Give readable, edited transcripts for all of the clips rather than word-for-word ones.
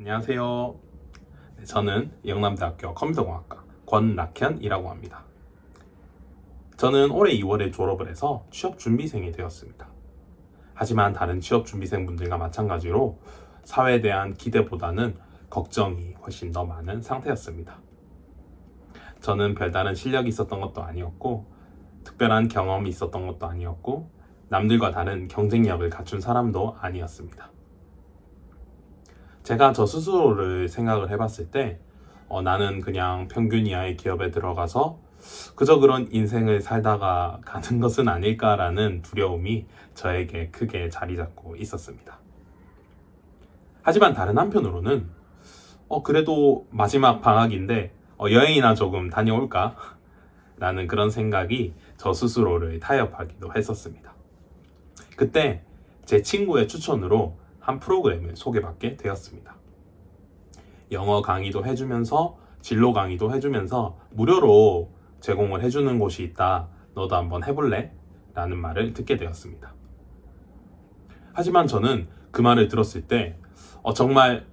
안녕하세요. 저는 영남대학교 컴퓨터공학과 권락현이라고 합니다. 저는 올해 2월에 졸업을 해서 취업준비생이 되었습니다. 하지만 다른 취업준비생분들과 마찬가지로 사회에 대한 기대보다는 걱정이 훨씬 더 많은 상태였습니다. 저는 별다른 실력이 있었던 것도 아니었고 특별한 경험이 있었던 것도 아니었고 남들과 다른 경쟁력을 갖춘 사람도 아니었습니다. 제가 저 스스로를 생각을 해봤을 때 나는 그냥 평균 이하의 기업에 들어가서 그저 그런 인생을 살다가 가는 것은 아닐까라는 두려움이 저에게 크게 자리 잡고 있었습니다. 하지만 다른 한편으로는 그래도 마지막 방학인데 여행이나 조금 다녀올까? 라는 그런 생각이 저 스스로를 타협하기도 했었습니다. 그때 제 친구의 추천으로 한 프로그램을 소개받게 되었습니다. 영어 강의도 해주면서 진로 강의도 해주면서 무료로 제공을 해주는 곳이 있다. 너도 한번 해볼래? 라는 말을 듣게 되었습니다. 하지만 저는 그 말을 들었을 때 정말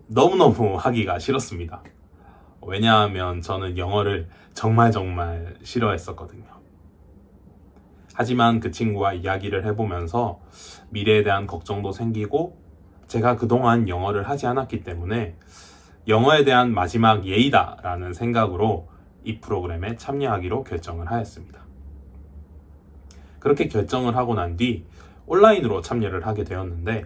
너무너무 하기가 싫었습니다. 왜냐하면 저는 영어를 정말 싫어했었거든요. 하지만 그 친구와 이야기를 해보면서 미래에 대한 걱정도 생기고 제가 그동안 영어를 하지 않았기 때문에 영어에 대한 마지막 예의다 라는 생각으로 이 프로그램에 참여하기로 결정을 하였습니다. 그렇게 결정을 하고 난 뒤 온라인으로 참여를 하게 되었는데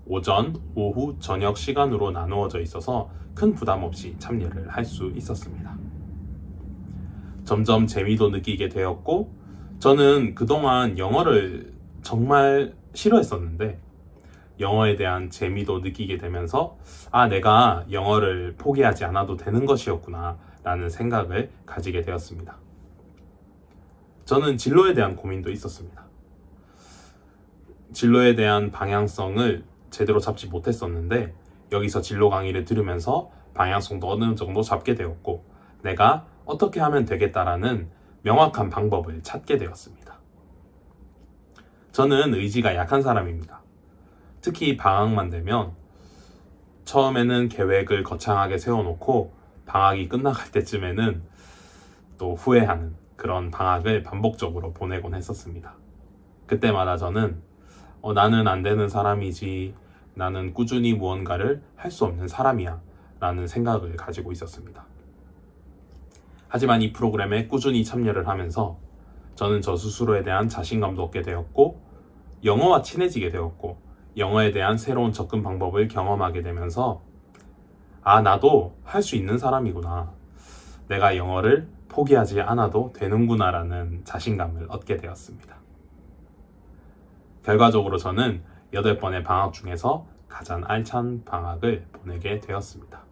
오전, 오후, 저녁 시간으로 나누어져 있어서 큰 부담 없이 참여를 할 수 있었습니다. 점점 재미도 느끼게 되었고 저는 그동안 영어를 정말 싫어했었는데 영어에 대한 재미도 느끼게 되면서 내가 영어를 포기하지 않아도 되는 것이었구나 라는 생각을 가지게 되었습니다. 저는 진로에 대한 고민도 있었습니다. 진로에 대한 방향성을 제대로 잡지 못했었는데 여기서 진로 강의를 들으면서 방향성도 어느 정도 잡게 되었고 내가 어떻게 하면 되겠다라는 명확한 방법을 찾게 되었습니다. 저는 의지가 약한 사람입니다. 특히 방학만 되면 처음에는 계획을 거창하게 세워놓고 방학이 끝나갈 때쯤에는 또 후회하는 그런 방학을 반복적으로 보내곤 했었습니다. 그때마다 저는 나는 안 되는 사람이지, 나는 꾸준히 무언가를 할 수 없는 사람이야 라는 생각을 가지고 있었습니다. 하지만 이 프로그램에 꾸준히 참여를 하면서 저는 저 스스로에 대한 자신감도 얻게 되었고 영어와 친해지게 되었고 영어에 대한 새로운 접근 방법을 경험하게 되면서 나도 할 수 있는 사람이구나. 내가 영어를 포기하지 않아도 되는구나 라는 자신감을 얻게 되었습니다. 결과적으로 저는 8번의 방학 중에서 가장 알찬 방학을 보내게 되었습니다.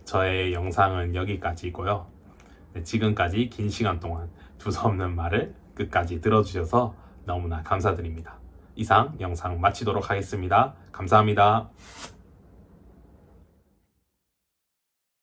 저의 영상은 여기까지고요. 지금까지 긴 시간 동안 두서없는 말을 끝까지 들어주셔서 너무나 감사드립니다. 이상 영상 마치도록 하겠습니다. 감사합니다.